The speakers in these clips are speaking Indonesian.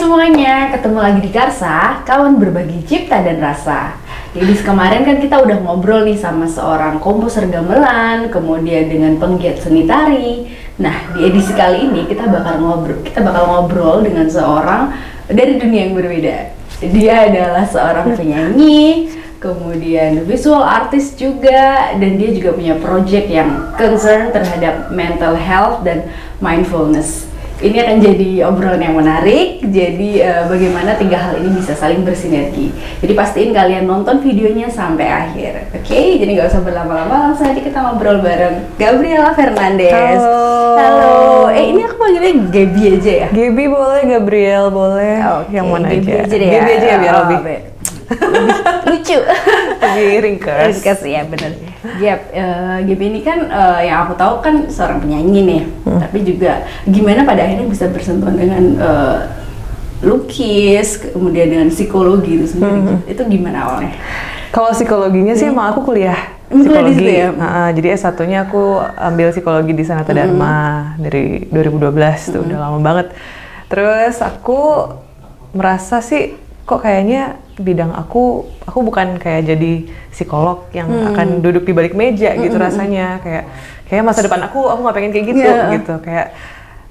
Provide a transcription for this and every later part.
semuanya, ketemu lagi di Karsa, kawan berbagi cipta dan rasa. Di edisi kemarin kan kita udah ngobrol nih sama seorang komposer gamelan, kemudian dengan penggiat seni tari. Nah, di edisi kali ini kita bakal ngobrol dengan seorang dari dunia yang berbeda. Dia adalah seorang penyanyi, kemudian visual artist juga, dan dia juga punya project yang concern terhadap mental health dan mindfulness. Ini akan jadi obrolan yang menarik, jadi bagaimana tiga hal ini bisa saling bersinergi. Jadi pastiin kalian nonton videonya sampai akhir, oke? Jadi nggak usah berlama-lama, langsung aja kita ngobrol bareng Gabriela Fernandez. Halo. Ini aku panggilnya Gaby aja ya? Gaby boleh, Gabriel boleh, yang mana Gaby aja? aja deh Gaby aja ya, biar lebih lucu. lebih ringkas. Ringkas ya, bener. Gaby ini kan yang aku tahu kan seorang penyanyi nih, tapi juga gimana pada akhirnya bisa bersentuhan dengan lukis, kemudian dengan psikologi itu sendiri. Itu gimana awalnya? Kalau psikologinya sih emang aku kuliah Kuliah di psikologi. situ ya? Jadi S1-nya aku ambil psikologi di Sanata Dharma dari 2012, tuh udah lama banget. Terus aku merasa sih kok kayaknya bidang aku bukan kayak jadi psikolog yang akan duduk di balik meja gitu rasanya, kayak masa depan aku nggak pengen kayak gitu gitu, kayak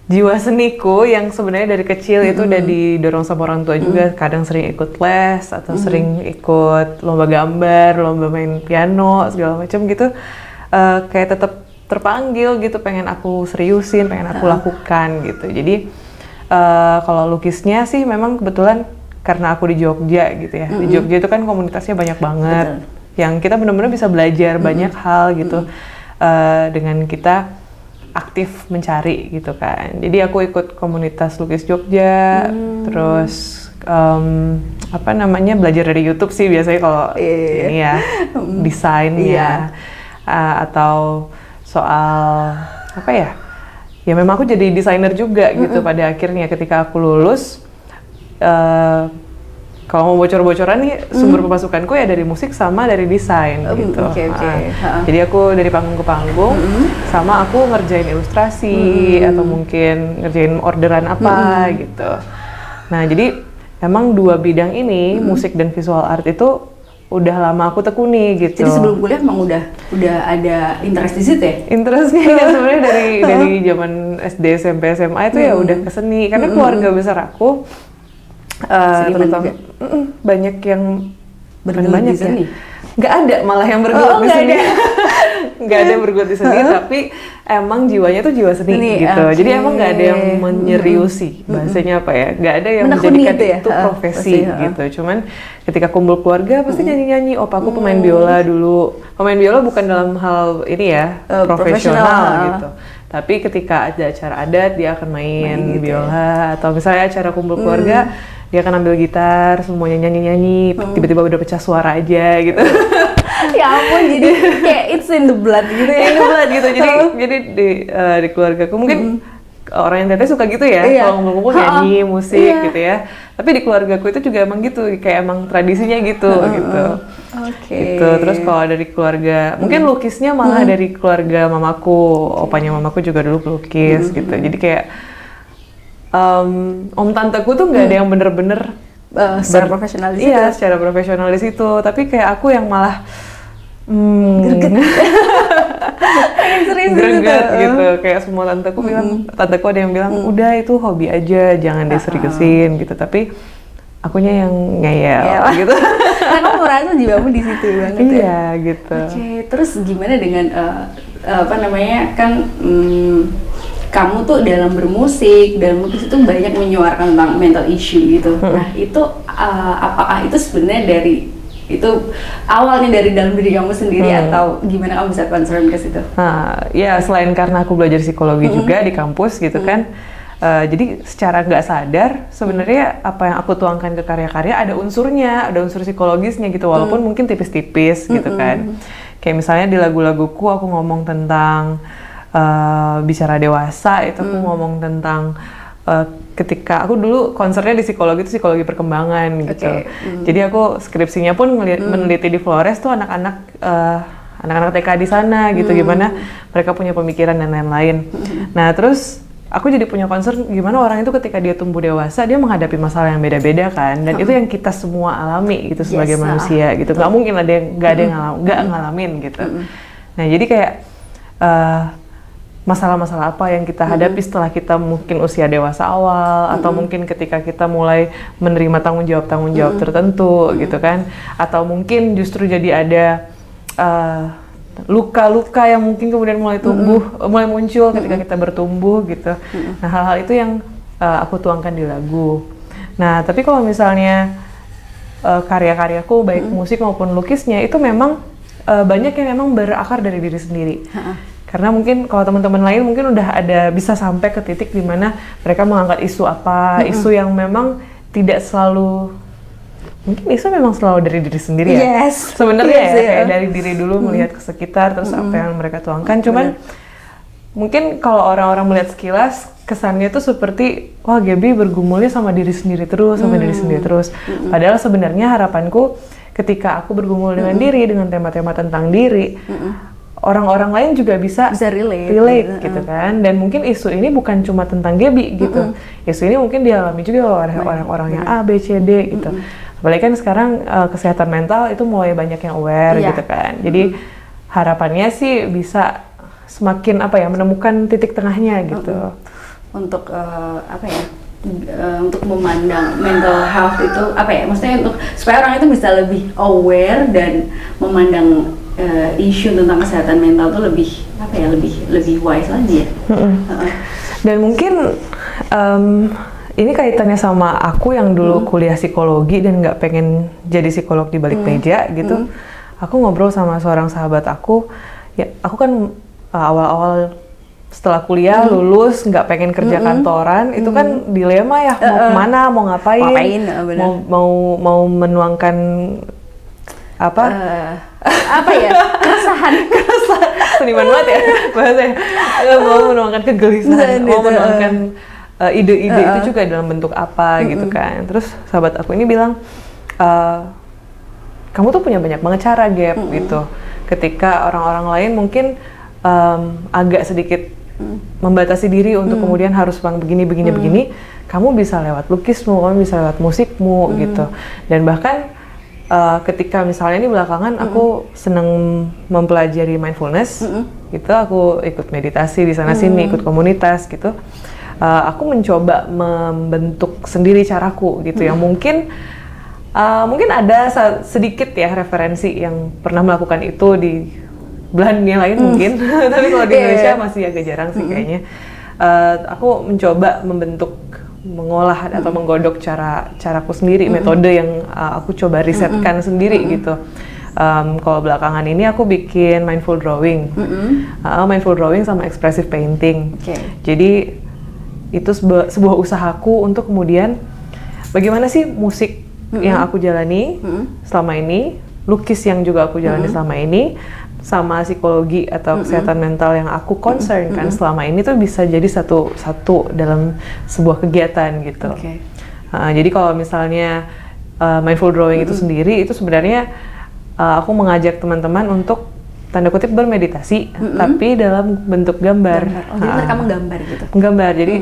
jiwa seniku yang sebenarnya dari kecil itu udah didorong sama orang tua juga, kadang sering ikut les atau sering ikut lomba gambar, lomba main piano segala macam gitu, kayak tetap terpanggil gitu, pengen aku seriusin, pengen aku lakukan gitu. Jadi kalau lukisnya sih memang kebetulan karena aku di Jogja gitu ya. Di Jogja itu kan komunitasnya banyak banget. Betul. Yang kita benar-benar bisa belajar banyak hal gitu. Dengan kita aktif mencari gitu kan. Jadi aku ikut komunitas lukis Jogja, terus belajar dari YouTube sih biasanya kalau ini ya, desainnya, atau soal apa ya? Ya memang aku jadi desainer juga gitu pada akhirnya ketika aku lulus. Kalau mau bocor-bocoran nih, sumber pemasukanku ya dari musik sama dari desain gitu. Jadi aku dari panggung ke panggung, sama aku ngerjain ilustrasi atau mungkin ngerjain orderan apa gitu. Nah jadi emang dua bidang ini, musik dan visual art itu udah lama aku tekuni gitu. Jadi sebelum kuliah emang udah ada interest di situ ya? Interestnya ya sebenarnya dari zaman SD, SMP, SMA itu ya udah ke seni. Karena keluarga besar aku terutama banyak yang bergelut di seni. Nggak ada malah yang bergelut di seni. Nggak ada yang bergelut di seni, tapi emang jiwanya tuh jiwa seni gitu. Jadi emang nggak ada yang menyeriusi, bahasanya apa ya? Nggak ada yang menjadikan itu profesi gitu. Cuman ketika kumpul keluarga pasti nyanyi-nyanyi. Oh, aku pemain biola dulu. Pemain biola bukan dalam hal ini ya, profesional gitu. Tapi ketika ada acara adat dia akan main biola, atau misalnya acara kumpul keluarga dia akan ambil gitar, semuanya nyanyi-nyanyi, tiba-tiba udah pecah suara aja gitu. Ya ampun, jadi kayak it's in the blood gitu ya. In the blood gitu. Jadi di keluargaku mungkin orang yang teteh suka gitu ya, kalau ngumpul-ngumpul nyanyi, musik gitu ya. Tapi di keluargaku itu juga emang gitu, kayak emang tradisinya gitu gitu. Gitu. Terus kalau dari keluarga, mungkin lukisnya malah dari keluarga mamaku, opanya mamaku juga dulu pelukis gitu. Jadi kayak om tanteku tuh nggak ada yang bener-bener secara profesional di situ. Iya, secara profesional di situ. Tapi kayak aku yang malah greget gitu. Kayak semua tanteku bilang, tanteku ada yang bilang udah itu hobi aja, jangan diseriusin gitu. Tapi akunya yang ngeyel gitu. Karena aku merasa jiwamu di situ banget ya. Iya gitu. Oke, terus gimana dengan kamu tuh dalam bermusik, dalam lukis itu banyak menyuarakan tentang mental issue gitu. Nah itu apakah itu sebenarnya itu awalnya dari dalam diri kamu sendiri atau gimana kamu bisa concern ke situ? Ya selain karena aku belajar psikologi juga di kampus gitu kan, jadi secara nggak sadar sebenarnya apa yang aku tuangkan ke karya-karya ada unsurnya, ada unsur psikologisnya gitu, walaupun mungkin tipis-tipis gitu kan. Kayak misalnya di lagu-laguku aku ngomong tentang bicara dewasa, itu aku ngomong tentang ketika aku dulu konsernya di psikologi itu psikologi perkembangan gitu. Jadi aku skripsinya pun meneliti di Flores tuh anak-anak TK di sana gitu, gimana mereka punya pemikiran dan lain-lain. Nah terus aku jadi punya concern gimana orang itu ketika dia tumbuh dewasa dia menghadapi masalah yang beda-beda kan, dan itu yang kita semua alami gitu sebagai manusia gitu. Nggak mungkin ada yang nggak ngalamin gitu. Nah jadi kayak masalah-masalah apa yang kita hadapi setelah kita mungkin usia dewasa awal, atau mungkin ketika kita mulai menerima tanggung jawab tertentu gitu kan, atau mungkin justru jadi ada luka-luka yang mungkin kemudian mulai mulai muncul ketika kita bertumbuh gitu. Nah hal-hal itu yang aku tuangkan di lagu. Nah tapi kalau misalnya karya-karyaku baik musik maupun lukisnya itu memang banyak yang memang berakar dari diri sendiri. Karena mungkin kalau teman-teman lain mungkin udah ada bisa sampai ke titik di mana mereka mengangkat isu apa, isu yang memang tidak selalu, mungkin isu memang selalu dari diri sendiri ya. Sebenarnya kayak dari diri dulu melihat ke sekitar, terus apa yang mereka tuangkan. Cuman mungkin kalau orang-orang melihat sekilas kesannya tuh seperti wah Gaby bergumulnya sama diri sendiri terus, Padahal sebenarnya harapanku ketika aku bergumul dengan diri, dengan tema-tema tentang diri, orang-orang lain juga bisa relate gitu kan. Dan mungkin isu ini bukan cuma tentang Gaby gitu. Isu ini mungkin dialami juga oleh orang-orang yang A, B, C, D gitu. Apalagi kan sekarang kesehatan mental itu mulai banyak yang aware gitu kan. Jadi harapannya sih bisa semakin menemukan titik tengahnya gitu. Untuk untuk memandang mental health itu maksudnya untuk supaya orang itu bisa lebih aware dan memandang isu tentang kesehatan mental tuh lebih wise lagi ya. Dan mungkin ini kaitannya sama aku yang dulu kuliah psikologi dan nggak pengen jadi psikolog di balik meja gitu. Aku ngobrol sama seorang sahabat aku, ya aku kan awal-awal setelah kuliah lulus nggak pengen kerja kantoran, itu kan dilema ya, mau kemana, mau ngapain, mau menuangkan keresahan seniman banget ya bahasanya, mau menuangkan kegelisahan, mau menuangkan ide-ide itu juga dalam bentuk apa gitu kan. Terus sahabat aku ini bilang, kamu tuh punya banyak banget cara Gap gitu, ketika orang-orang lain mungkin agak sedikit membatasi diri untuk kemudian harus begini, kamu bisa lewat lukismu, kamu bisa lewat musikmu gitu. Dan bahkan ketika misalnya ini belakangan aku seneng mempelajari mindfulness gitu, aku ikut meditasi di sana sini, ikut komunitas gitu. Aku mencoba membentuk sendiri caraku gitu, yang mungkin ada sedikit ya referensi yang pernah melakukan itu di belahan dunia lain mungkin, tapi kalau di Indonesia masih agak jarang sih kayaknya. Aku mencoba mengolah atau menggodok caraku sendiri, metode yang aku coba risetkan sendiri gitu. Kalau belakangan ini aku bikin mindful drawing, sama expressive painting. Jadi itu sebuah usahaku untuk kemudian bagaimana sih musik yang aku jalani selama ini, lukis yang juga aku jalani selama ini, sama psikologi atau kesehatan mental yang aku concern kan selama ini tuh bisa jadi satu dalam sebuah kegiatan gitu. Jadi kalau misalnya mindful drawing itu sendiri, itu sebenarnya aku mengajak teman-teman untuk tanda kutip bermeditasi, tapi dalam bentuk gambar. Jadi mereka menggambar gitu? Menggambar, jadi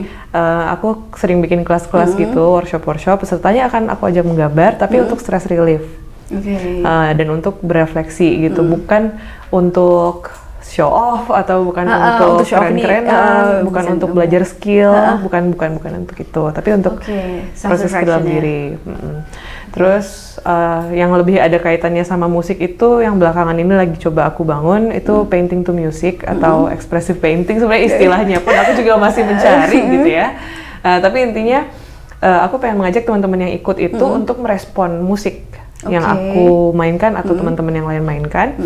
aku sering bikin kelas-kelas gitu, workshop, pesertanya akan aku ajak menggambar, tapi untuk stress relief. Dan untuk berefleksi gitu, bukan untuk show off atau bukan untuk keren-kerenan, bukan untuk belajar skill, bukan untuk itu, tapi untuk proses ke dalam diri. Terus yang lebih ada kaitannya sama musik itu yang belakangan ini lagi coba aku bangun itu painting to music atau expressive painting, sebenarnya istilahnya pun aku juga masih mencari gitu ya. Tapi intinya aku pengen mengajak teman-teman yang ikut itu untuk merespon musik yang aku mainkan atau teman-teman yang lain mainkan.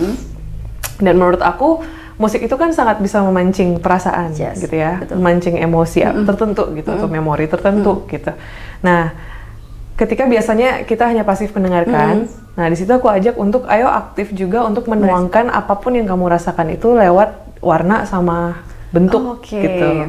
Dan menurut aku musik itu kan sangat bisa memancing perasaan gitu ya, memancing emosi tertentu gitu atau memori tertentu gitu. Nah, ketika biasanya kita hanya pasif mendengarkan, nah di situ aku ajak untuk ayo aktif juga untuk menuangkan apapun yang kamu rasakan itu lewat warna sama bentuk gitu.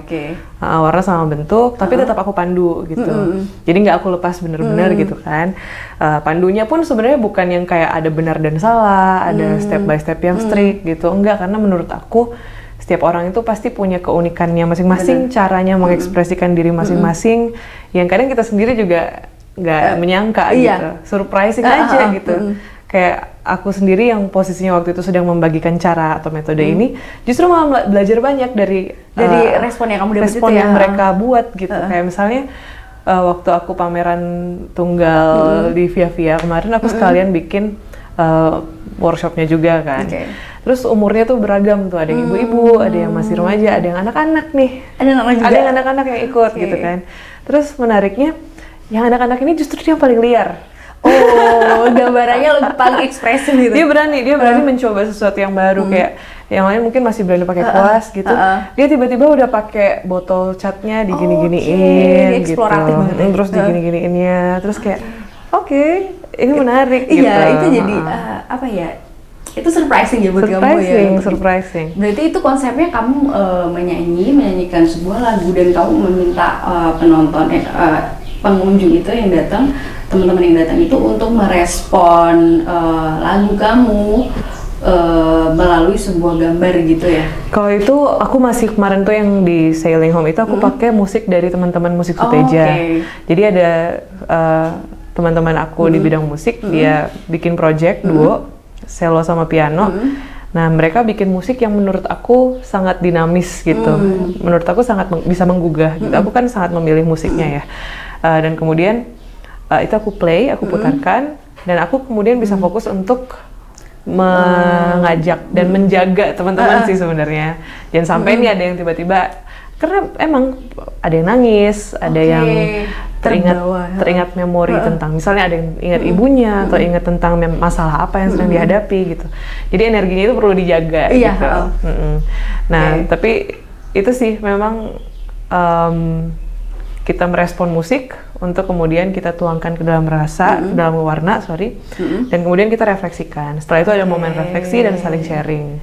Warna sama bentuk, tapi tetap aku pandu gitu. Jadi nggak aku lepas bener-bener gitu kan. Pandunya pun sebenarnya bukan yang kayak ada benar dan salah, ada step by step yang strict gitu. Enggak, karena menurut aku setiap orang itu pasti punya keunikannya masing-masing, caranya mengekspresikan diri masing-masing, yang kadang kita sendiri juga nggak menyangka gitu, surprising aja gitu. Kayak aku sendiri yang posisinya waktu itu sedang membagikan cara atau metode ini, justru malah belajar banyak dari respon yang kamu dapat respon yang mereka buat gitu. Kayak misalnya waktu aku pameran tunggal di Via kemarin, aku sekalian bikin workshopnya juga kan. Terus umurnya tuh beragam tuh, ada yang ibu-ibu, ada yang masih remaja, ada yang anak-anak nih. Ada yang anak-anak yang ikut gitu kan. Terus menariknya, yang anak-anak ini justru dia yang paling liar. Oh, gambarannya lebih paling ekspresif gitu. Dia berani mencoba sesuatu yang baru, kayak yang lain mungkin masih berani pakai kuas gitu. Dia tiba-tiba udah pakai botol catnya digini-giniin gitu. Eksploratif banget. Terus digini-giniinnya, terus kayak oke, ini menarik gitu. Iya, itu jadi apa ya? Itu surprising ya buat kamu ya. Surprising. Berarti itu konsepnya kamu menyanyikan sebuah lagu dan kamu meminta pengunjung itu yang datang, teman-teman yang datang itu untuk merespon lagu kamu melalui sebuah gambar gitu ya. Kalau itu aku masih kemarin tuh yang di Sailing Home itu aku pakai musik dari teman-teman musik Suteja. Jadi ada teman-teman aku di bidang musik, dia bikin project duo, cello sama piano. Nah, mereka bikin musik yang menurut aku sangat dinamis gitu. Menurut aku sangat bisa menggugah gitu. Aku kan sangat memilih musiknya ya. Dan kemudian itu aku play, aku putarkan, dan aku kemudian bisa fokus untuk mengajak dan menjaga teman-teman sih sebenarnya. Jangan sampai ini ada yang tiba-tiba, karena emang ada yang nangis, ada yang teringat memori tentang, misalnya ada yang ingat ibunya atau ingat tentang masalah apa yang sedang dihadapi gitu. Jadi energinya itu perlu dijaga gitu. Nah, tapi itu sih memang kita merespon musik untuk kemudian kita tuangkan ke dalam rasa, ke dalam warna, dan kemudian kita refleksikan. Setelah itu ada momen refleksi dan saling sharing.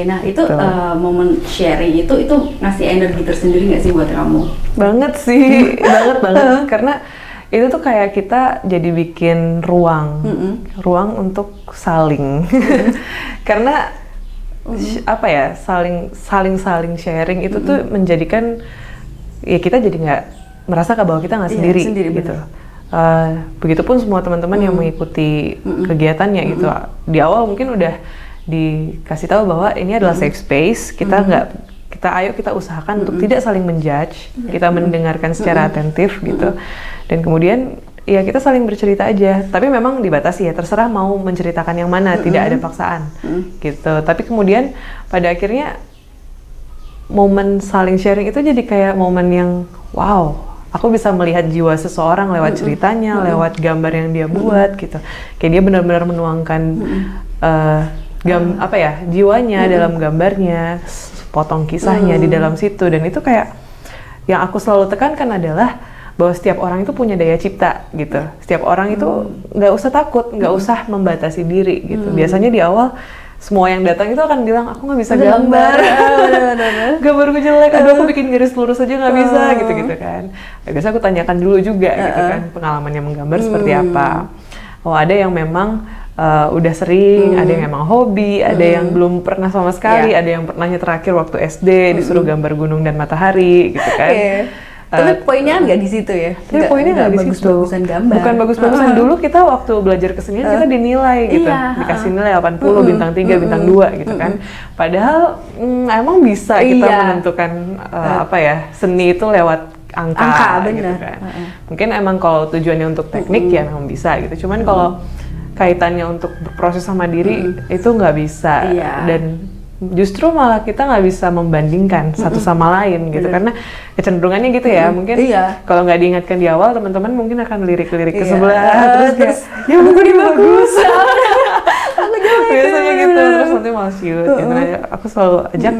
Nah itu momen sharing itu ngasih energi tersendiri nggak sih buat kamu? Banget sih, banget. Karena itu tuh kayak kita jadi bikin ruang untuk saling. Karena apa ya, saling sharing itu tuh menjadikan ya kita jadi nggak merasa bahwa kita nggak sendiri gitu. Begitupun semua teman-teman yang mengikuti kegiatannya gitu. Di awal mungkin udah dikasih tahu bahwa ini adalah safe space, ayo kita usahakan untuk tidak saling menjudge, kita mendengarkan secara atentif gitu, dan kemudian ya kita saling bercerita aja, tapi memang dibatasi ya, terserah mau menceritakan yang mana, tidak ada paksaan gitu. Tapi kemudian pada akhirnya momen saling sharing itu jadi kayak momen yang wow, aku bisa melihat jiwa seseorang lewat ceritanya, lewat gambar yang dia buat gitu. Kayak dia benar-benar menuangkan jiwanya dalam gambarnya, potong kisahnya di dalam situ. Dan itu kayak yang aku selalu tekankan adalah bahwa setiap orang itu punya daya cipta gitu. Setiap orang itu nggak usah takut, nggak usah membatasi diri gitu. Biasanya di awal semua yang datang itu akan bilang aku nggak bisa gambar, gambarku jelek, aduh aku bikin garis lurus aja nggak bisa gitu kan. Biasanya aku tanyakan dulu juga gitu kan, pengalamannya menggambar seperti apa. Oh, ada yang memang udah sering, ada yang emang hobi, ada yang belum pernah sama sekali, ada yang pernahnya terakhir waktu SD disuruh gambar gunung dan matahari gitu kan. Tapi poinnya nggak di situ ya? Tapi poinnya nggak di situ. Bagus-bagusan gambar. Bukan bagus-bagusan. Dulu kita waktu belajar kesenian kita dinilai gitu, dikasih nilai 80, bintang 3, bintang 2 gitu kan. Padahal emang bisa kita menentukan seni itu lewat angka gitu kan. Mungkin emang kalau tujuannya untuk teknik ya memang bisa gitu. Cuman kalau kaitannya untuk berproses sama diri itu nggak bisa, dan justru malah kita nggak bisa membandingkan satu sama lain gitu. Karena kecenderungannya gitu ya, mungkin kalau nggak diingatkan di awal, teman-teman mungkin akan lirik-lirik ke sebelah, terus ya mungkin ini bagus biasanya gitu, terus nanti malah siut gitu. Aku selalu ajak,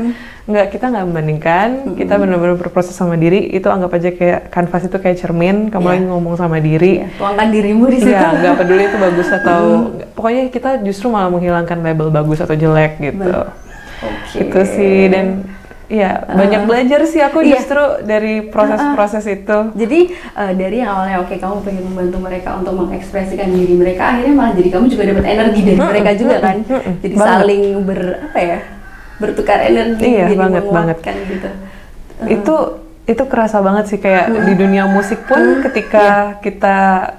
kita nggak membandingkan, kita benar-benar berproses sama diri. Itu anggap aja kayak kanvas itu kayak cermin, kamu lagi ngomong sama diri, tuangkan dirimu di situ. Nggak peduli itu bagus atau pokoknya kita justru malah menghilangkan label bagus atau jelek gitu. Itu sih, dan ya banyak belajar sih aku justru dari proses-proses itu. Jadi dari yang awalnya kamu pengen membantu mereka untuk mengekspresikan diri mereka, akhirnya malah jadi kamu juga dapat energi dari mereka juga kan. Jadi saling bertukar energi, Iya, jadi banget, menguatkan gitu. Itu kerasa banget sih kayak di dunia musik pun ketika kita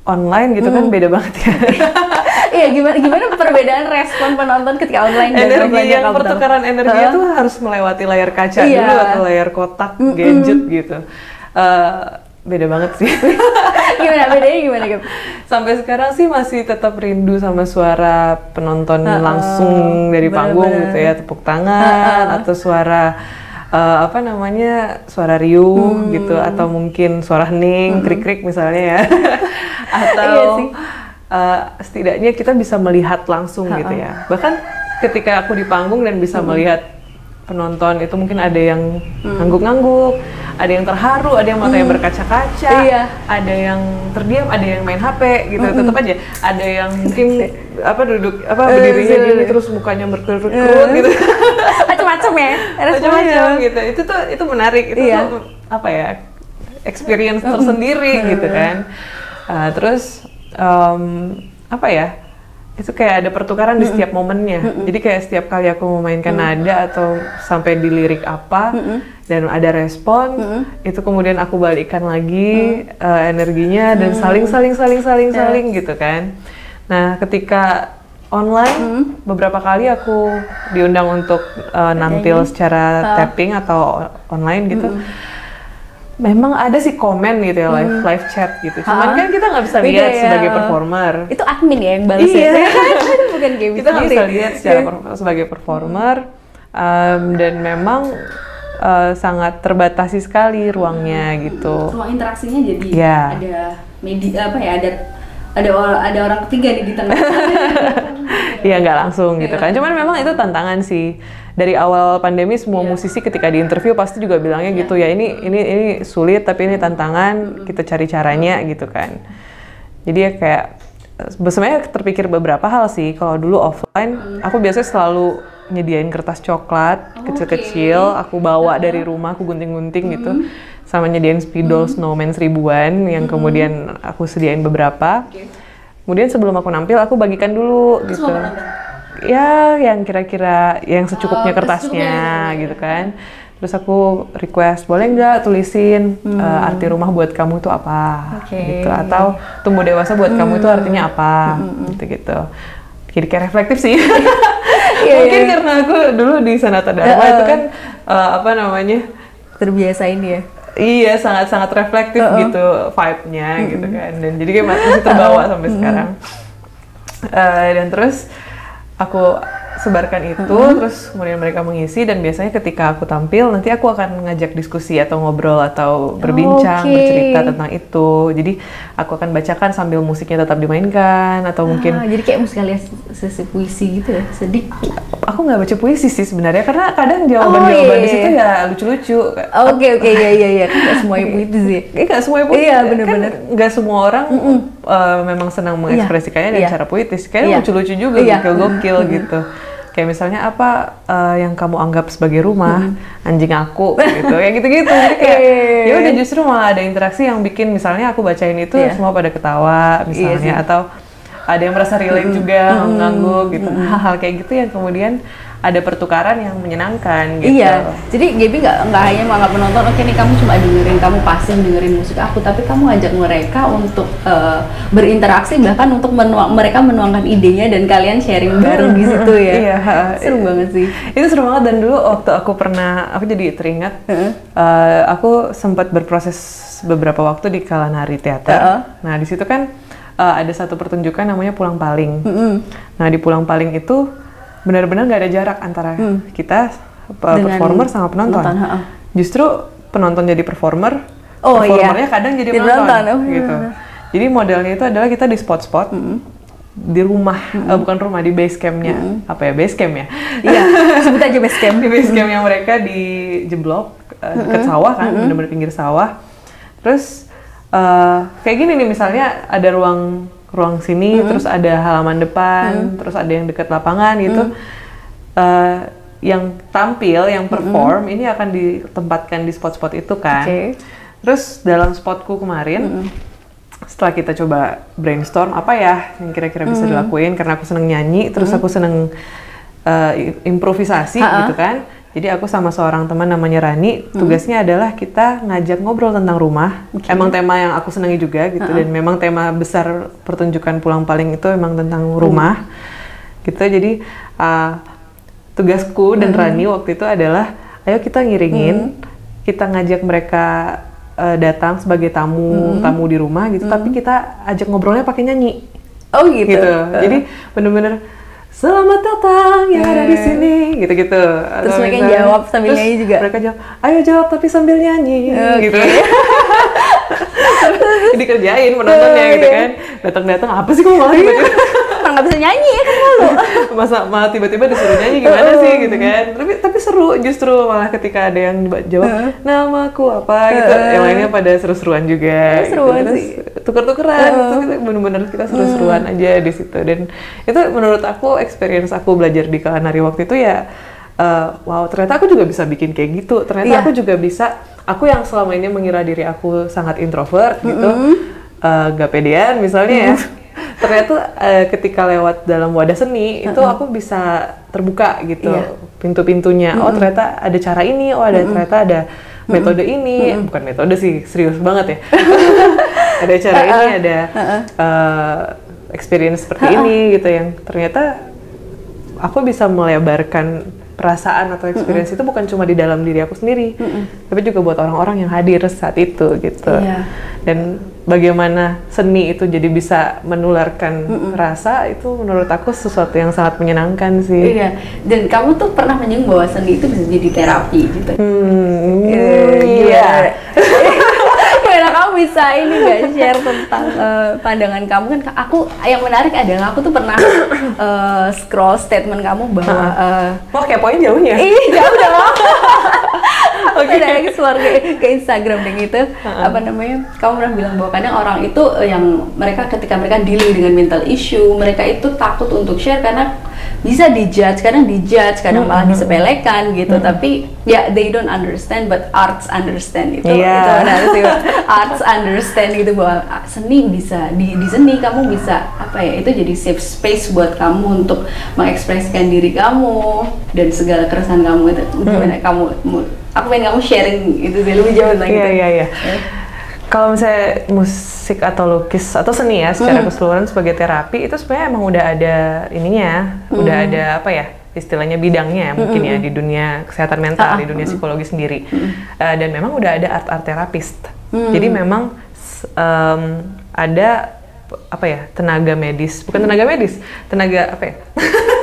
online gitu kan beda banget ya. Iya, gimana perbedaan respon penonton ketika online dan Energi offline yang pertukaran energi itu harus melewati layar kaca Iya. dulu atau layar kotak gadget gitu. Beda banget sih. Gimana bedanya gimana, Gap? Sampai sekarang sih masih tetap rindu sama suara penonton langsung dari panggung gitu ya, tepuk tangan atau suara apa namanya, suara riuh gitu, atau mungkin suara hening, krik-krik misalnya ya. Atau Iya sih. setidaknya kita bisa melihat langsung gitu ya. Bahkan ketika aku di panggung dan bisa melihat penonton itu, mungkin ada yang ngangguk-ngangguk, ada yang terharu, ada yang matanya berkaca-kaca, Iya. ada yang terdiam, ada yang main HP gitu, tetap aja. Ada yang mungkin berdirinya gini terus mukanya berkerut-kerut gitu. Macam-macam ya, Macam-macam gitu. Itu menarik, itu Iya. tuh apa ya, experience tersendiri gitu kan. Terus apa ya, itu kayak ada pertukaran di setiap momennya. Jadi kayak setiap kali aku memainkan nada atau sampai di lirik apa dan ada respon, itu kemudian aku balikkan lagi energinya dan saling gitu kan. Nah, ketika online beberapa kali aku diundang untuk nampil secara tapping atau online gitu. Memang ada sih komen gitu ya, live chat gitu. Cuman kan kita nggak bisa lihat sebagai performer. Itu admin ya yang balas Iya. ya? Bukan game Kita nggak bisa lihat secara sebagai performer, dan memang sangat terbatasi sekali ruangnya gitu. Ruang interaksinya jadi Iya. ada media apa ya, ada orang ketiga di tengah. Iya, nggak langsung gitu kan. Cuman memang itu tantangan sih. Dari awal pandemi semua musisi ketika di interview pasti juga bilangnya gitu ya, ini sulit tapi ini tantangan, kita cari caranya gitu kan. Jadi ya kayak sebenarnya terpikir beberapa hal sih. Kalau dulu offline aku biasanya selalu nyediain kertas coklat kecil-kecil, aku bawa dari rumah, aku gunting-gunting gitu, sama nyediain spidol snowman 1000-an yang kemudian aku sediain beberapa. Kemudian sebelum aku nampil aku bagikan dulu gitu. Ya, yang kira-kira yang secukupnya kertasnya gitu kan. Terus aku request, boleh nggak tulisin arti rumah buat kamu itu apa gitu, atau tumbuh dewasa buat kamu itu artinya apa gitu. Jadi kayak reflektif sih. Mungkin karena aku dulu di Sanata Dharma itu kan apa namanya, Terbiasa ini ya. iya, sangat-sangat reflektif gitu vibe-nya gitu kan. Dan jadi kayak masih terbawa sampai sekarang. Dan terus aku sebarkan itu, terus kemudian mereka mengisi, dan biasanya ketika aku tampil nanti aku akan ngajak diskusi atau ngobrol atau berbincang, bercerita tentang itu. Jadi aku akan bacakan sambil musiknya tetap dimainkan, atau mungkin Jadi kayak musikalisasi puisi gitu ya, sedikit. aku nggak baca puisi sih sebenarnya, karena kadang jawaban-jawaban di situ ya lucu-lucu. Oke, iya, kan nggak semuanya puisi sih. Nggak semuanya puitis. Iya, Kan bener-bener. nggak semua orang memang senang mengekspresikannya dengan cara puitis. Kayaknya lucu-lucu juga, gokil-gokil gitu. Kayak misalnya apa yang kamu anggap sebagai rumah, anjing aku gitu, kayak gitu-gitu. Jadi kayak ya udah, justru malah ada interaksi yang bikin, misalnya aku bacain itu semua pada ketawa misalnya, atau ada yang merasa relate juga, ngangguk gitu. Hal-hal kayak gitu yang kemudian ada pertukaran yang menyenangkan gitu. Iya, jadi Gaby nggak hanya menganggap penonton, oke nih kamu cuma dengerin, kamu pasif dengerin musik aku, tapi kamu ajak mereka untuk berinteraksi, bahkan untuk mereka menuangkan idenya dan kalian sharing bareng di situ ya. Iya, seru banget sih. Itu seru banget. Dan dulu waktu aku jadi teringat, aku sempat berproses beberapa waktu di Kalanari Teater. Nah di situ kan ada satu pertunjukan namanya Pulang Paling. Nah di Pulang Paling itu benar-benar nggak ada jarak antara kita performer sama penonton. Justru penonton jadi performer, performernya kadang jadi penonton gitu. Jadi modelnya itu adalah kita di spot-spot di rumah, bukan rumah, di base campnya. Apa ya, base camp ya? Iya, sebut aja base camp. Di base campnya mereka di Jeblok, dekat sawah kan, benar-benar pinggir sawah. Terus kayak gini nih, misalnya ada ruang sini, terus ada halaman depan, terus ada yang dekat lapangan gitu. Yang tampil, yang perform ini akan ditempatkan di spot-spot itu kan. Terus dalam spotku kemarin, setelah kita coba brainstorm apa ya yang kira-kira bisa dilakuin, karena aku seneng nyanyi, terus aku seneng improvisasi gitu kan. Jadi aku sama seorang teman namanya Rani, tugasnya adalah kita ngajak ngobrol tentang rumah. Emang tema yang aku senangi juga gitu, dan memang tema besar pertunjukan Pulang Paling itu emang tentang rumah. Gitu, jadi tugasku dan Rani waktu itu adalah, ayo kita ngiringin, kita ngajak mereka datang sebagai tamu di rumah gitu, tapi kita ajak ngobrolnya pakai nyanyi. Oh gitu. Jadi bener-bener selamat datang yang ada di sini, gitu-gitu. Terus mereka jawab sambil nyanyi juga. Mereka jawab, ayo jawab tapi sambil nyanyi, gitu. Jadi kerjain penontonnya gitu kan. Datang-datang apa sih kok malah tiba-tiba orang nggak bisa nyanyi ya kan malu. Masa malah tiba-tiba disuruh nyanyi gimana sih gitu kan. Tapi seru justru malah ketika ada yang jawab namaku apa gitu. Yang lainnya pada seru-seruan juga. Seruan gitu. sih. Tuker-tukeran gitu, bener-bener kita seru-seruan aja di situ. Dan itu menurut aku experience aku belajar di Kalanari waktu itu ya, wow ternyata aku juga bisa bikin kayak gitu. Ternyata aku juga bisa, aku yang selama ini mengira diri aku sangat introvert gitu, gak pedean misalnya ya. Ternyata ketika lewat dalam wadah seni itu aku bisa terbuka gitu pintu-pintunya. Oh ternyata ada cara ini, oh ada ternyata ada metode ini, bukan metode sih, serius banget ya. Ada cara ini, ada experience seperti ini gitu yang ternyata aku bisa melebarkan perasaan atau experience itu bukan cuma di dalam diri aku sendiri, tapi juga buat orang-orang yang hadir saat itu gitu. Dan bagaimana seni itu jadi bisa menularkan rasa, itu menurut aku sesuatu yang sangat menyenangkan sih. Iya. Dan kamu tuh pernah menyinggung bahwa seni itu bisa jadi terapi gitu. Iya. Gimana kamu bisa ini nggak share tentang pandangan kamu? Kan aku yang menarik adalah aku tuh pernah scroll statement kamu bahwa wah kayak poin jauhnya. Jauh dong. Ada keluar ke Instagram dan gitu, apa namanya, kamu pernah bilang bahwa kadang orang itu yang mereka ketika mereka dealing dengan mental issue, mereka itu takut untuk share karena bisa dijudge, kadang malah disepelekan gitu. Tapi ya they don't understand but arts understand itu benar sih. Arts understand gitu bahwa seni bisa di seni kamu bisa apa ya, itu jadi safe space buat kamu untuk mengekspresikan diri kamu dan segala keresahan kamu itu. Gimana aku pengen kamu sharing itu sih, lebih jauh lagi. Iya. Kalau misalnya musik atau lukis atau seni ya secara keseluruhan sebagai terapi itu sebenarnya emang udah ada ininya, udah ada apa ya istilahnya bidangnya mungkin ya di dunia kesehatan mental, di dunia psikologi sendiri. Dan memang udah ada art terapist. Jadi memang ada apa ya, tenaga medis, bukan tenaga medis, tenaga apa ya?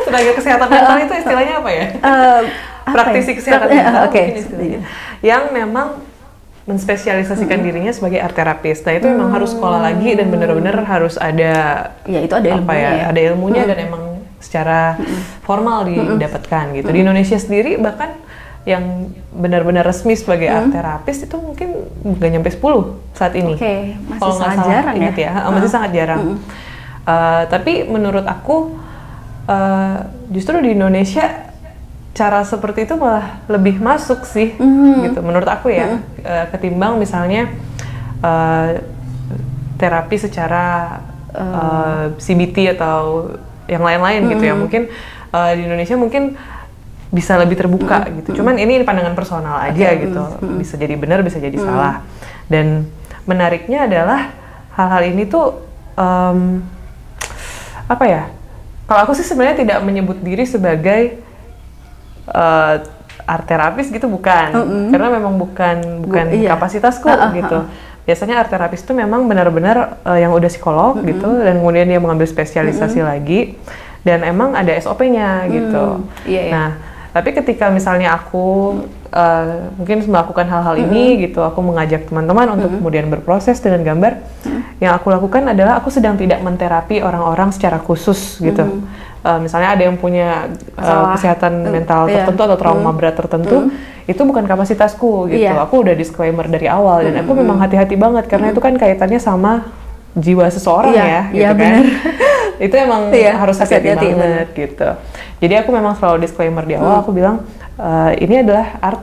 Tenaga kesehatan mental itu istilahnya apa ya? Praktisi kesehatan mental mungkin istilahnya. Yang memang menspesialisasikan dirinya sebagai art terapis. Nah itu memang harus sekolah lagi dan benar-benar harus ada itu ada ilmunya ada ilmunya dan emang secara formal didapatkan gitu. Di Indonesia sendiri bahkan yang benar-benar resmi sebagai art terapis itu mungkin nggak nyampe 10 saat ini. Masih sangat jarang ya. Masih sangat jarang. Tapi menurut aku justru di Indonesia cara seperti itu malah lebih masuk sih, gitu. Menurut aku ya, ketimbang misalnya terapi secara CBT atau yang lain-lain gitu ya. Mungkin di Indonesia mungkin bisa lebih terbuka gitu. Cuman ini pandangan personal aja gitu. Bisa jadi benar, bisa jadi salah. Dan menariknya adalah hal-hal ini tuh apa ya? Kalau aku sih sebenarnya tidak menyebut diri sebagai art terapis gitu, bukan, karena memang bukan kapasitasku gitu. Biasanya art terapis itu memang benar-benar yang udah psikolog gitu, dan kemudian dia mengambil spesialisasi lagi, dan emang ada SOP-nya gitu. Nah, tapi ketika misalnya aku mungkin melakukan hal-hal ini gitu, aku mengajak teman-teman untuk kemudian berproses dengan gambar, yang aku lakukan adalah aku sedang tidak menterapi orang-orang secara khusus gitu. Misalnya ada yang punya kesehatan mental tertentu atau trauma berat tertentu, itu bukan kapasitasku gitu. Aku udah disclaimer dari awal, dan aku memang hati-hati banget karena itu kan kaitannya sama jiwa seseorang gitu kan. Bener. Itu emang harus hati-hati banget gitu. Jadi aku memang selalu disclaimer di awal, aku bilang ini adalah art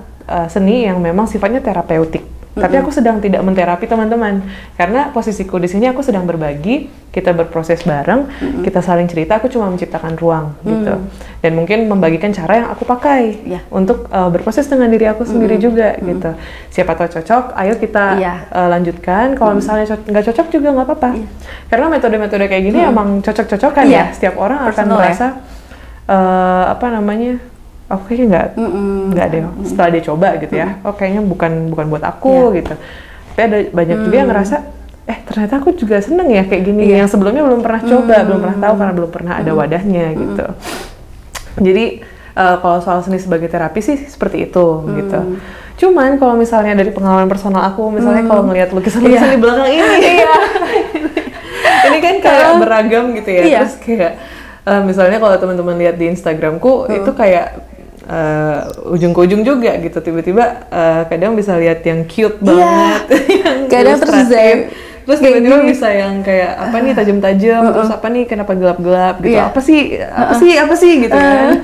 seni yang memang sifatnya terapeutik Tapi aku sedang tidak menterapi teman-teman, karena posisiku di sini aku sedang berbagi, kita berproses bareng, kita saling cerita. Aku cuma menciptakan ruang gitu, dan mungkin membagikan cara yang aku pakai untuk berproses dengan diri aku sendiri juga gitu. Siapa tahu cocok, ayo kita lanjutkan. Kalau misalnya nggak cocok juga nggak apa-apa, karena metode-metode kayak gini emang cocok-cocokan ya. Setiap orang akan merasa apa namanya, aku kayaknya nggak deh setelah dia coba gitu ya, oh kayaknya bukan buat aku gitu. Tapi ada banyak juga yang ngerasa ternyata aku juga seneng ya kayak gini, yang sebelumnya belum pernah coba, belum pernah tahu karena belum pernah ada wadahnya gitu. Jadi kalau soal seni sebagai terapi sih seperti itu gitu. Cuman kalau misalnya dari pengalaman personal aku, misalnya kalau ngelihat lukisan-lukisan di belakang ini ini kan kayak beragam gitu ya. Terus kayak misalnya kalau teman-teman lihat di Instagramku itu kayak ujung ke ujung juga gitu, tiba-tiba kadang bisa lihat yang cute banget, yang kadang terus tiba-tiba bisa yang kayak apa nih tajam-tajam, terus apa nih kenapa gelap-gelap gitu, apa sih gitu kan.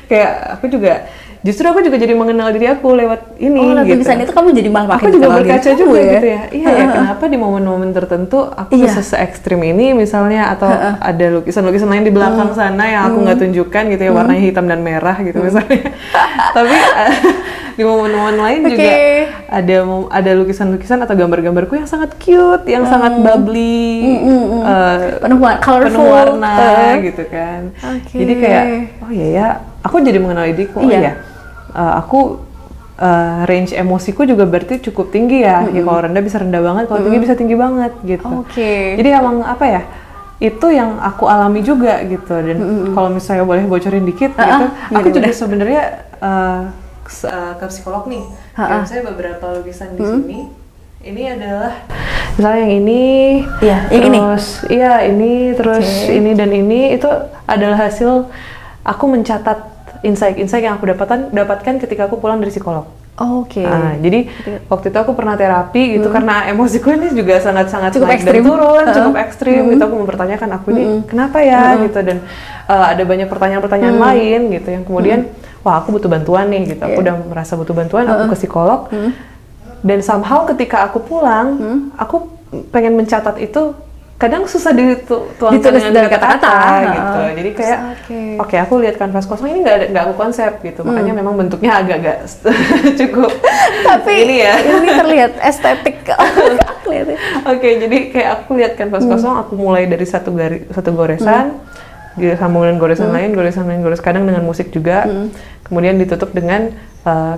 Kayak aku juga jadi mengenal diri aku lewat ini gitu. Tulisan itu kamu jadi malah makin aku juga berkaca juga gitu ya. Iya ya, kenapa di momen-momen tertentu aku bisa se-ekstrim ini misalnya, atau ada lukisan-lukisan lain di belakang sana yang aku nggak tunjukkan gitu ya, warnanya hitam dan merah gitu misalnya. Tapi di momen-momen lain juga ada lukisan-lukisan atau gambar-gambarku yang sangat cute, yang sangat bubbly, penuh warna gitu kan. Jadi kayak oh iya ya, aku jadi mengenal diriku. Aku range emosiku juga berarti cukup tinggi ya. Ya kalau rendah bisa rendah banget, kalau tinggi bisa tinggi banget gitu. Jadi emang apa ya, itu yang aku alami juga gitu. Dan kalau misalnya boleh bocorin dikit gitu, aku juga sebenarnya ke psikolog nih. Kayak saya beberapa lukisan di sini. Ini adalah misalnya yang ini, terus ini dan ini itu adalah hasil aku mencatat insight yang aku dapatkan ketika aku pulang dari psikolog. Jadi waktu itu aku pernah terapi gitu, karena emosiku ini juga sangat-sangat cukup naik dan turun, cukup ekstrim gitu. Aku mempertanyakan aku ini kenapa ya gitu, dan ada banyak pertanyaan-pertanyaan lain gitu yang kemudian wah aku butuh bantuan nih gitu. Aku udah merasa butuh bantuan, aku ke psikolog. Dan somehow ketika aku pulang, aku pengen mencatat itu kadang susah dituangkan dengan kata-kata gitu. Jadi kayak oke, aku lihat kanvas kosong ini nggak aku konsep gitu. Makanya memang bentuknya agak-agak cukup. Tapi ini terlihat estetik. Jadi kayak aku lihat kanvas kosong, aku mulai dari satu goresan, disambung dengan goresan lain, kadang dengan musik juga. Kemudian ditutup dengan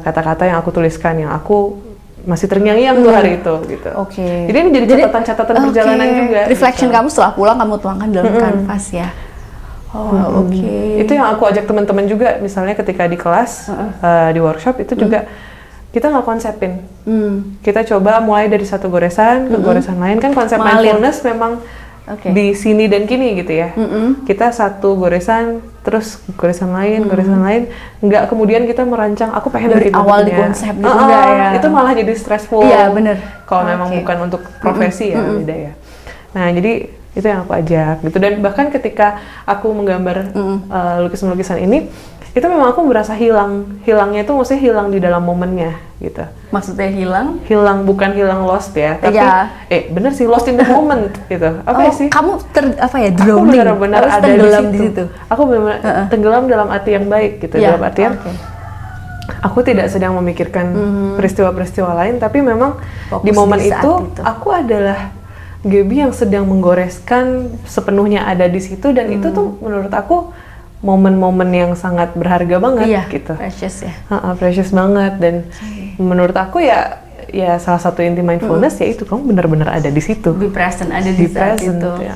kata-kata yang aku tuliskan, yang aku masih terngiang-ngiang tuh hari itu gitu. Jadi ini jadi catatan perjalanan juga. Reflection gitu. Kamu setelah pulang kamu tuangkan dalam kanvas ya. Itu yang aku ajak teman-teman juga, misalnya ketika di kelas, di workshop itu juga kita nggak konsepin. Kita coba mulai dari satu goresan ke goresan lain, kan konsep mindfulness memang di sini dan kini gitu ya. Kita satu goresan, terus goresan lain, nggak kemudian kita merancang, aku pengen dari awal di konsep gitu ya. Itu malah jadi stressful. Iya bener. Kalau memang bukan untuk profesi ya, beda ya. Nah jadi itu yang aku ajak gitu, dan bahkan ketika aku menggambar lukisan-lukisan ini, itu memang aku berasa hilangnya itu maksudnya hilang di dalam momennya gitu. Maksudnya hilang bukan hilang lost ya, tapi bener sih lost in the moment gitu. Sih kamu drowning, aku benar-benar ada di situ. Aku benar-benar tenggelam dalam arti yang baik gitu, dalam artian aku tidak sedang memikirkan peristiwa-peristiwa lain, tapi memang fokus di momen itu aku adalah Gaby yang sedang menggoreskan sepenuhnya ada di situ, dan itu tuh menurut aku momen-momen yang sangat berharga banget gitu. Precious ya. Precious banget, dan menurut aku ya salah satu inti mindfulness yaitu kamu benar-benar ada di situ. Be present, ada di saat itu. Ya.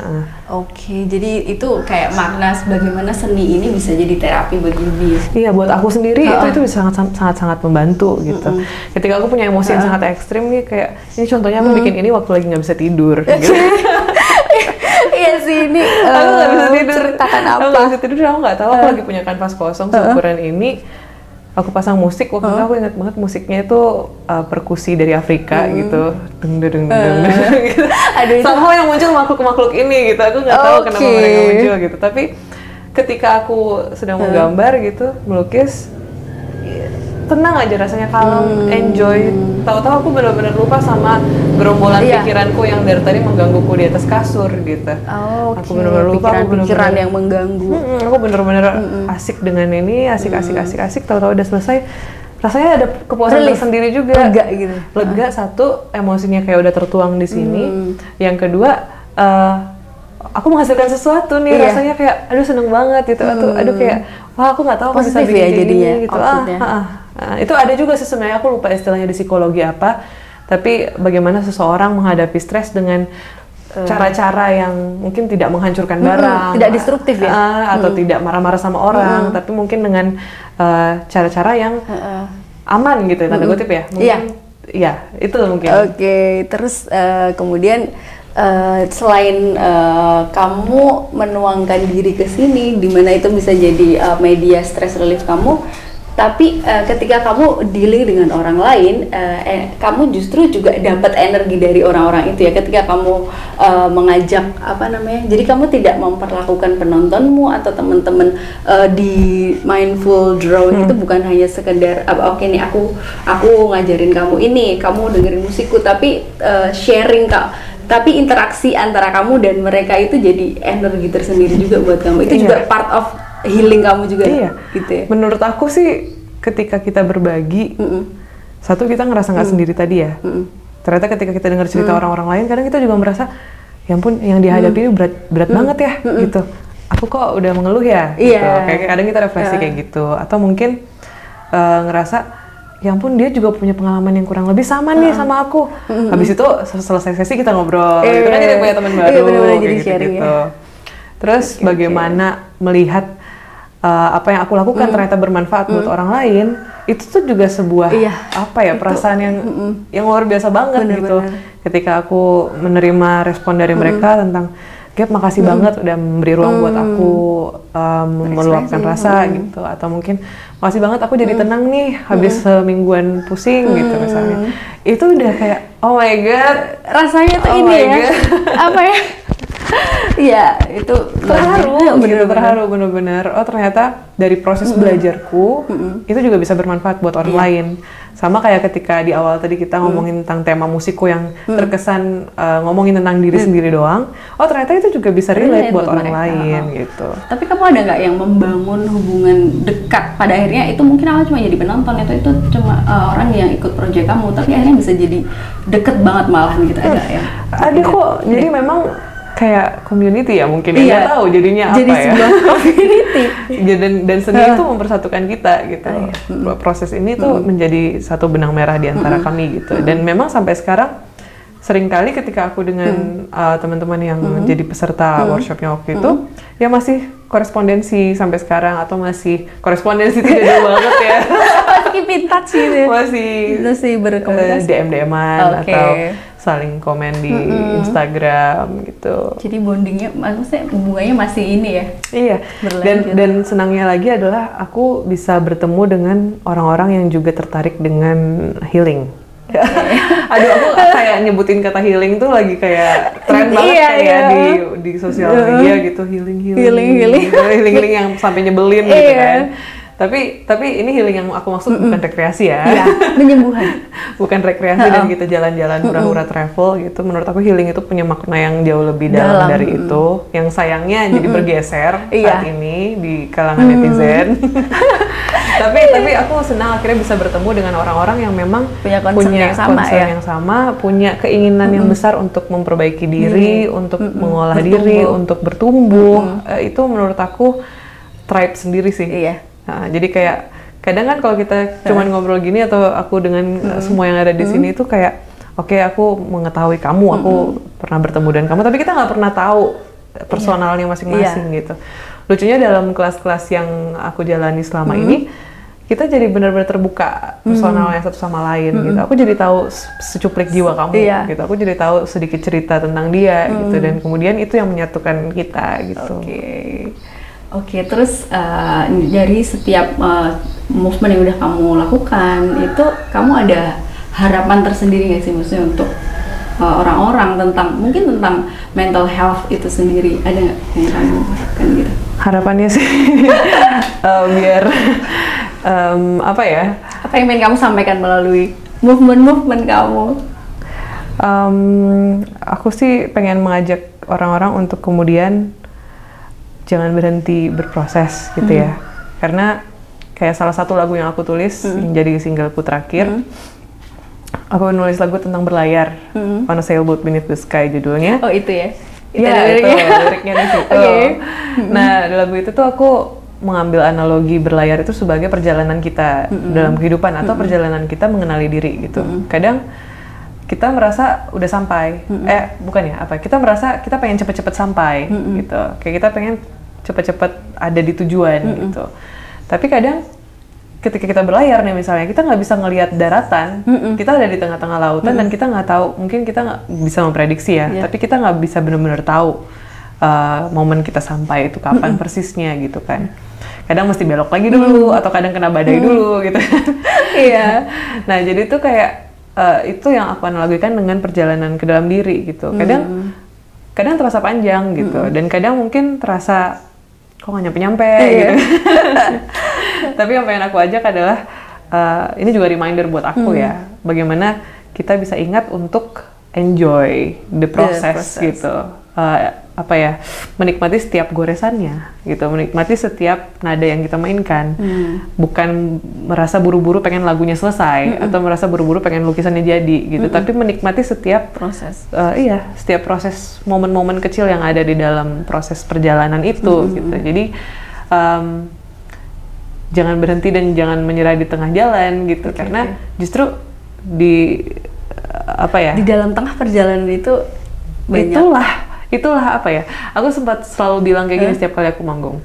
Jadi itu kayak makna bagaimana seni ini bisa jadi terapi bagi Gaby. Iya, buat aku sendiri itu bisa sangat membantu gitu. Ketika aku punya emosi yang sangat ekstrim nih, kayak ini contohnya aku bikin ini waktu lagi nggak bisa tidur. Gitu. Iya sih, ini aku nggak bisa tidur. Ceritakan apa? Aku nggak bisa tidur, aku nggak tahu. Aku lagi punya kanvas kosong seukuran ini. Aku pasang musik, waktu itu aku ingat banget musiknya itu perkusi dari Afrika gitu, deng gitu. Somehow yang muncul makhluk ini gitu, aku nggak tahu kenapa mereka muncul gitu. Tapi ketika aku sedang menggambar gitu, melukis, tenang aja rasanya, kalem, enjoy tahu-tahu aku benar-benar lupa sama gerombolan pikiranku yang dari tadi menggangguku di atas kasur gitu. Aku benar-benar lupa, pikiran yang mengganggu. Aku benar-benar asik dengan ini, asik, tahu-tahu udah selesai. Rasanya ada kepuasan tersendiri juga. Lega gitu. Lega, satu, emosinya kayak udah tertuang di sini. Yang kedua, aku menghasilkan sesuatu nih, rasanya kayak aduh seneng banget gitu. Aduh kayak wah aku nggak tahu aku bisa bikin jadinya gitu. Itu ada juga sih sebenarnya, aku lupa istilahnya di psikologi apa, tapi bagaimana seseorang menghadapi stres dengan cara-cara yang mungkin tidak menghancurkan barang, tidak destruktif ya, atau tidak marah-marah sama orang, tapi mungkin dengan cara-cara yang aman gitu, tanda kutip ya, mungkin ya itu mungkin. Oke, terus kemudian selain kamu menuangkan diri ke sini, di mana itu bisa jadi media stress relief kamu, tapi ketika kamu dealing dengan orang lain, kamu justru juga dapat energi dari orang-orang itu ya. Ketika kamu mengajak jadi kamu tidak memperlakukan penontonmu atau teman-teman di mindful drawing itu bukan hanya sekedar oke nih aku ngajarin kamu ini, kamu dengerin musikku, tapi sharing tapi interaksi antara kamu dan mereka itu jadi energi tersendiri juga buat kamu. Itu juga part of healing kamu juga. Gitu ya. Menurut aku sih ketika kita berbagi, satu kita ngerasa nggak sendiri tadi ya. Ternyata ketika kita dengar cerita orang-orang lain, kadang kita juga merasa, ya ampun yang dihadapi ini berat banget ya, gitu. Aku kok udah mengeluh ya, gitu. Kayak kadang kita refleksi kayak gitu. Atau mungkin ngerasa, ya ampun dia juga punya pengalaman yang kurang lebih sama nih sama aku. Habis itu selesai sesi kita ngobrol, itu kan jadi punya teman baru, jadi sharing gitu. Terus bagaimana melihat apa yang aku lakukan ternyata bermanfaat buat orang lain, itu tuh juga sebuah perasaan yang luar biasa banget gitu. Ketika aku menerima respon dari mereka tentang Gap, makasih banget udah memberi ruang buat aku meluapkan rasa gitu, atau mungkin makasih banget aku jadi tenang nih habis semingguan pusing gitu misalnya. Itu udah kayak oh my god, rasanya tuh ini ya apa ya ya itu terharu bener-bener. Oh ternyata dari proses belajarku itu juga bisa bermanfaat buat orang lain. Sama kayak ketika di awal tadi kita ngomongin tentang tema musikku yang terkesan ngomongin tentang diri sendiri doang. Oh ternyata itu juga bisa relate buat orang lain gitu. Tapi kamu ada nggak yang membangun hubungan dekat pada akhirnya itu mungkin awalnya cuma jadi penonton, itu cuma orang yang ikut proyek kamu, tapi akhirnya bisa jadi deket banget malahan gitu, ada ya? Ada kok. Jadi memang kayak community ya mungkin nggak tahu jadinya jadi apa ya. Sebuah community. dan seni itu mempersatukan kita gitu. Proses ini tuh menjadi satu benang merah di antara kami gitu. Dan memang sampai sekarang seringkali ketika aku dengan teman-teman yang jadi peserta workshopnya waktu itu ya masih korespondensi sampai sekarang, atau masih korespondensi tidak jauh banget ya. Masih keep in touch gitu. Masih berkomunikasi. DM-an atau saling komen di Instagram gitu. Jadi bondingnya, maksudnya hubungannya masih ini ya? Iya. Dan senangnya lagi adalah aku bisa bertemu dengan orang-orang yang juga tertarik dengan healing. Aduh, aku kayak nyebutin kata healing tuh lagi kayak tren banget di sosial media gitu, healing yang sampai nyebelin gitu kan. Tapi ini healing yang aku maksud bukan rekreasi ya. Iya, penyembuhan. Bukan rekreasi dan kita jalan-jalan hura-hura travel gitu. Menurut aku healing itu punya makna yang jauh lebih dalam dari itu. Yang sayangnya jadi bergeser saat ini di kalangan netizen. tapi aku senang akhirnya bisa bertemu dengan orang-orang yang memang punya concern yang sama, punya keinginan yang besar untuk memperbaiki diri, untuk mengolah diri, untuk bertumbuh. Itu menurut aku tribe sendiri sih. Iya. Nah, jadi kayak kadang kan kalau kita cuman ngobrol gini atau aku dengan semua yang ada di sini itu kayak oke, aku mengetahui kamu, aku pernah bertemu dengan kamu, tapi kita nggak pernah tahu personalnya masing-masing gitu. Lucunya dalam kelas-kelas yang aku jalani selama ini, kita jadi benar-benar terbuka personalnya satu sama lain gitu. Aku jadi tahu secuplik jiwa kamu gitu. Aku jadi tahu sedikit cerita tentang dia gitu, dan kemudian itu yang menyatukan kita gitu. Oke, terus dari setiap movement yang udah kamu lakukan, itu kamu ada harapan tersendiri nggak sih, maksudnya untuk orang-orang mungkin tentang mental health itu sendiri, ada nggak yang kamu harapkan gitu? Harapannya sih biar apa ya? Apa yang ingin kamu sampaikan melalui movement kamu? Aku sih pengen mengajak orang-orang untuk kemudian jangan berhenti berproses gitu ya. Karena kayak salah satu lagu yang aku tulis yang jadi singleku terakhir, aku nulis lagu tentang berlayar, On a Sailboat Beneath the Sky judulnya. Oh itu ya? Iya, itu liriknya di situ. Nah, di lagu itu tuh aku mengambil analogi berlayar itu sebagai perjalanan kita dalam kehidupan atau perjalanan kita mengenali diri gitu. Kadang kita merasa udah sampai, bukan ya, kita merasa kita pengen cepet-cepet sampai gitu. Kayak kita pengen cepet-cepet ada di tujuan gitu. Tapi kadang ketika kita berlayar nih misalnya, kita nggak bisa ngelihat daratan, kita ada di tengah-tengah lautan dan kita nggak tahu, mungkin kita nggak bisa memprediksi ya, tapi kita nggak bisa benar-benar tahu momen kita sampai itu kapan persisnya gitu kan. Kadang mesti belok lagi dulu atau kadang kena badai dulu gitu. Iya. Nah jadi itu kayak itu yang aku analogikan dengan perjalanan ke dalam diri gitu. Kadang terasa panjang gitu dan kadang mungkin terasa kok nggak nyampe-nyampe gitu. Tapi yang pengen aku ajak adalah ini juga reminder buat aku ya, bagaimana kita bisa ingat untuk enjoy the process gitu. Menikmati setiap goresannya gitu, menikmati setiap nada yang kita mainkan, bukan merasa buru-buru pengen lagunya selesai atau merasa buru-buru pengen lukisannya jadi gitu, tapi menikmati setiap proses. Setiap proses, momen-momen kecil yang ada di dalam proses perjalanan itu gitu. Jadi jangan berhenti dan jangan menyerah di tengah jalan gitu, karena justru di di dalam tengah perjalanan itu banyak. Itulah aku sempat selalu bilang kayak gini setiap kali aku manggung.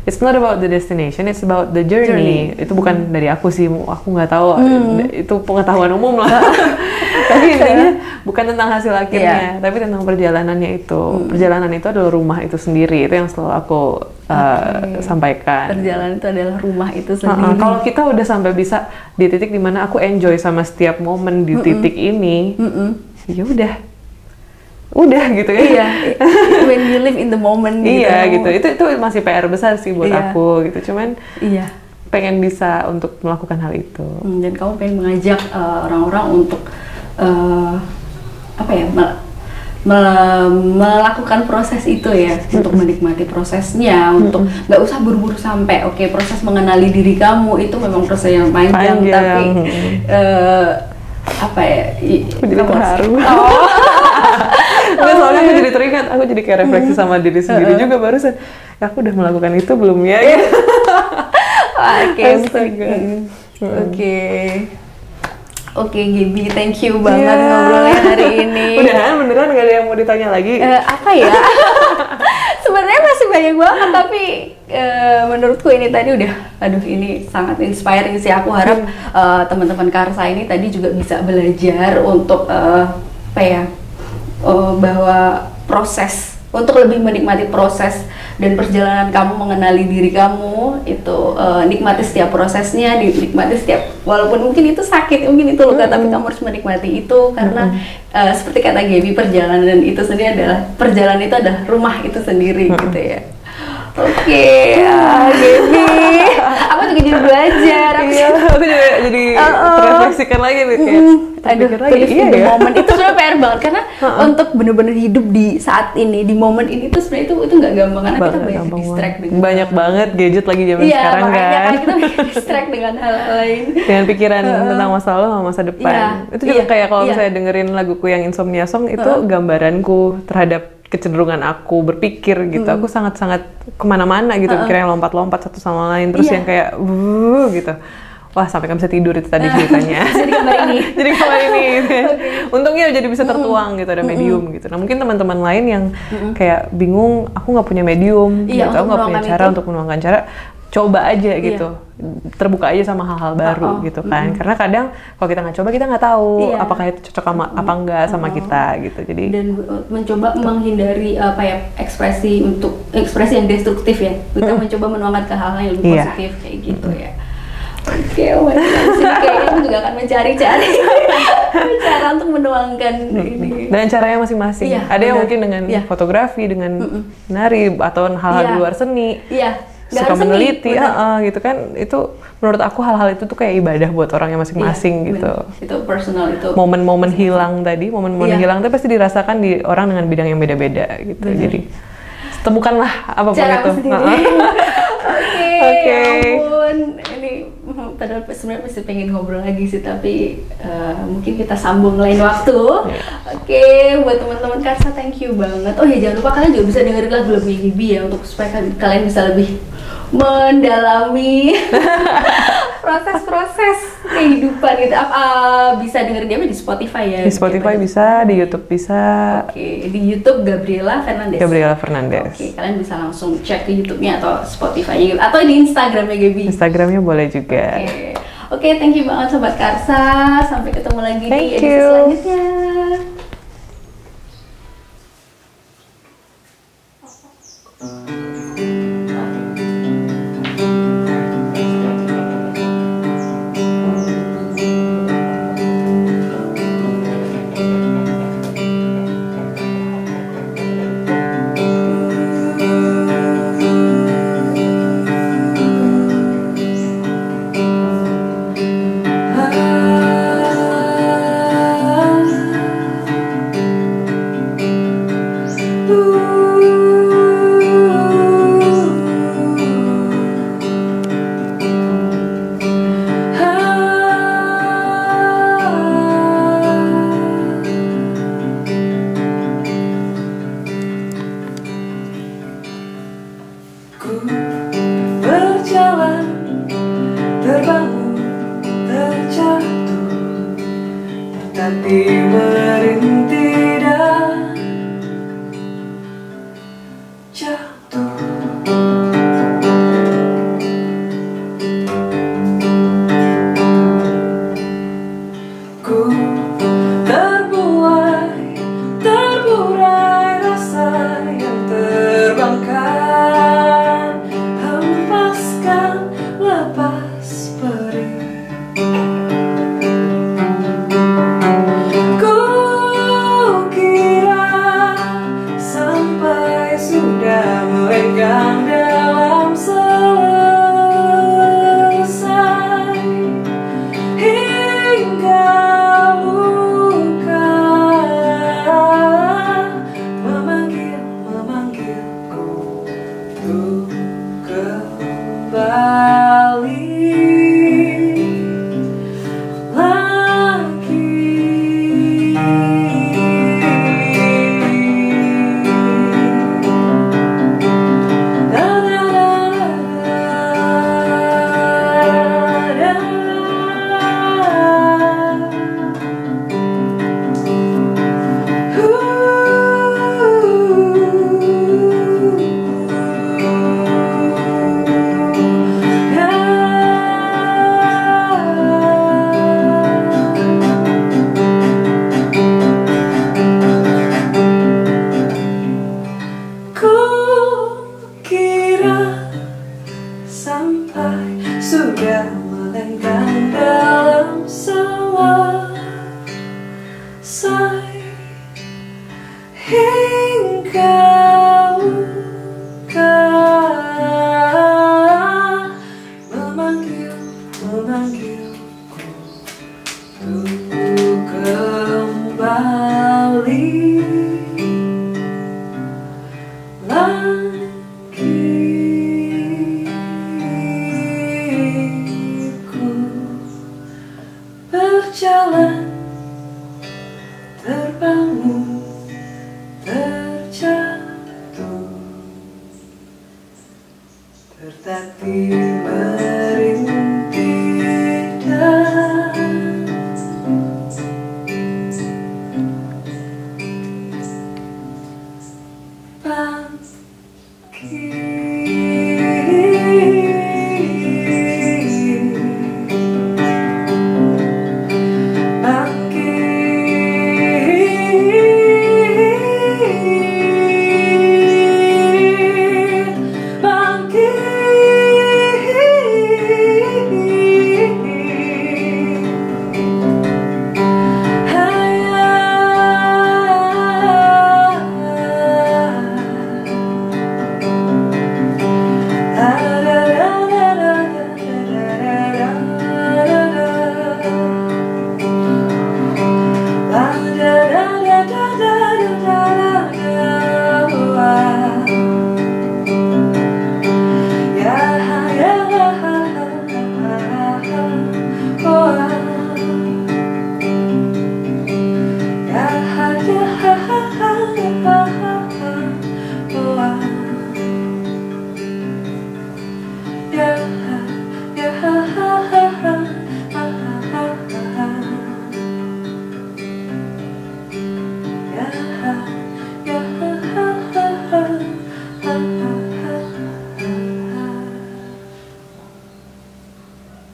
It's not about the destination, it's about the journey. Itu bukan dari aku sih, aku nggak tahu, itu pengetahuan umum lah. Tapi intinya bukan tentang hasil akhirnya, tapi tentang perjalanannya itu. Perjalanan itu adalah rumah itu sendiri, itu yang selalu aku sampaikan. Perjalanan itu adalah rumah itu sendiri. Kalau kita udah sampai bisa di titik dimana aku enjoy sama setiap momen di titik ini, ya udah gitu ya. Iya, when you live in the moment gitu. Iya gitu, itu masih PR besar sih buat aku gitu. Cuman pengen bisa untuk melakukan hal itu. Dan kamu pengen mengajak orang-orang untuk melakukan proses itu ya, untuk menikmati prosesnya, untuk nggak usah buru-buru sampai. Oke, proses mengenali diri kamu itu memang proses yang panjang. Tapi aku jadi terharu. Soalnya aku jadi teringat, aku jadi kayak refleksi sama diri sendiri juga barusan. Aku udah melakukan itu belum ya? Oke, Gaby, thank you banget ngobrolnya hari ini. Udahan beneran gak ada yang mau ditanya lagi? Sebenarnya masih banyak banget, tapi menurutku ini tadi ini sangat inspiring sih. Aku harap teman-teman Karsa ini tadi juga bisa belajar untuk bahwa proses, untuk lebih menikmati proses dan perjalanan kamu mengenali diri kamu itu, nikmati setiap prosesnya, nikmati setiap, walaupun mungkin itu sakit, mungkin itu luka, tapi kamu harus menikmati itu karena seperti kata Gaby, perjalanan itu sendiri adalah rumah itu sendiri gitu ya. Oke, Gaby, aku juga jadi belajar. Aku juga jadi terefleksikan lagi nih kayak. Momen itu sebenarnya PR banget karena untuk benar-benar hidup di saat ini, di momen ini tuh sebenarnya itu nggak gampang karena kita banyak distract dengan banyak banget gadget lagi zaman sekarang kan. Kita distract dengan hal-hal lain. Dengan pikiran tentang masa lalu sama masa depan. Itu juga kayak kalau misalnya dengerin laguku yang Insomnia Song itu gambaranku terhadap kecenderungan aku berpikir gitu. Aku sangat-sangat kemana-mana gitu, pikirnya lompat-lompat satu sama lain, terus yang kayak gitu. Wah, sampai nggak bisa tidur itu tadi ceritanya. Jadi kamar ini. Gitu. Untungnya jadi bisa tertuang gitu, ada medium gitu. Nah mungkin teman-teman lain yang kayak bingung, aku nggak punya medium, gitu, aku nggak punya cara untuk menuangkan cara. Coba aja gitu, terbuka aja sama hal-hal baru gitu kan. Karena kadang kalau kita nggak coba, kita nggak tahu apakah itu cocok sama apa enggak sama kita gitu. Jadi dan mencoba menghindari ekspresi yang destruktif ya. Kita mencoba menuangkan ke hal-hal yang lebih positif kayak gitu ya. Oke, kayaknya aku juga akan mencari cara untuk menuangkan ini. Dan caranya masing-masing. Ada yang mungkin dengan fotografi, dengan nari atau hal-hal di luar seni. Nggak suka harus seni, meneliti, bener. gitu kan. Itu menurut aku hal-hal itu tuh kayak ibadah buat orangnya masing-masing Iya, gitu. bener. Itu personal itu. Momen-momen hilang tadi, momen-momen Iya. hilang itu pasti dirasakan di orang dengan bidang yang beda-beda gitu. Bener. Jadi temukanlah apapun Cara itu. aku sendiri. Oke, Oke. ya ampun. Ini padahal sebenarnya masih pengen ngobrol lagi sih, tapi mungkin kita sambung lain waktu. Oke, buat teman-teman Karsa, thank you banget. Oh ya, jangan lupa kalian juga bisa dengerin lagu-lagunya Gaby ya, untuk supaya kalian bisa lebih mendalami proses-proses kehidupan gitu. Bisa dengerin dia di Spotify ya? Di Spotify bisa, di YouTube bisa. Oke, di YouTube Gabriela Fernandes. Gabriela Fernandes. Oke, kalian bisa langsung cek di YouTube-nya atau Spotify-nya atau di Instagram-nya Gaby. Instagramnya boleh juga. Oke, thank you banget Sobat Karsa. Sampai ketemu lagi di Thank edisi you. selanjutnya. Ku berjalan, terbangun, terjatuh, tetapi merintih.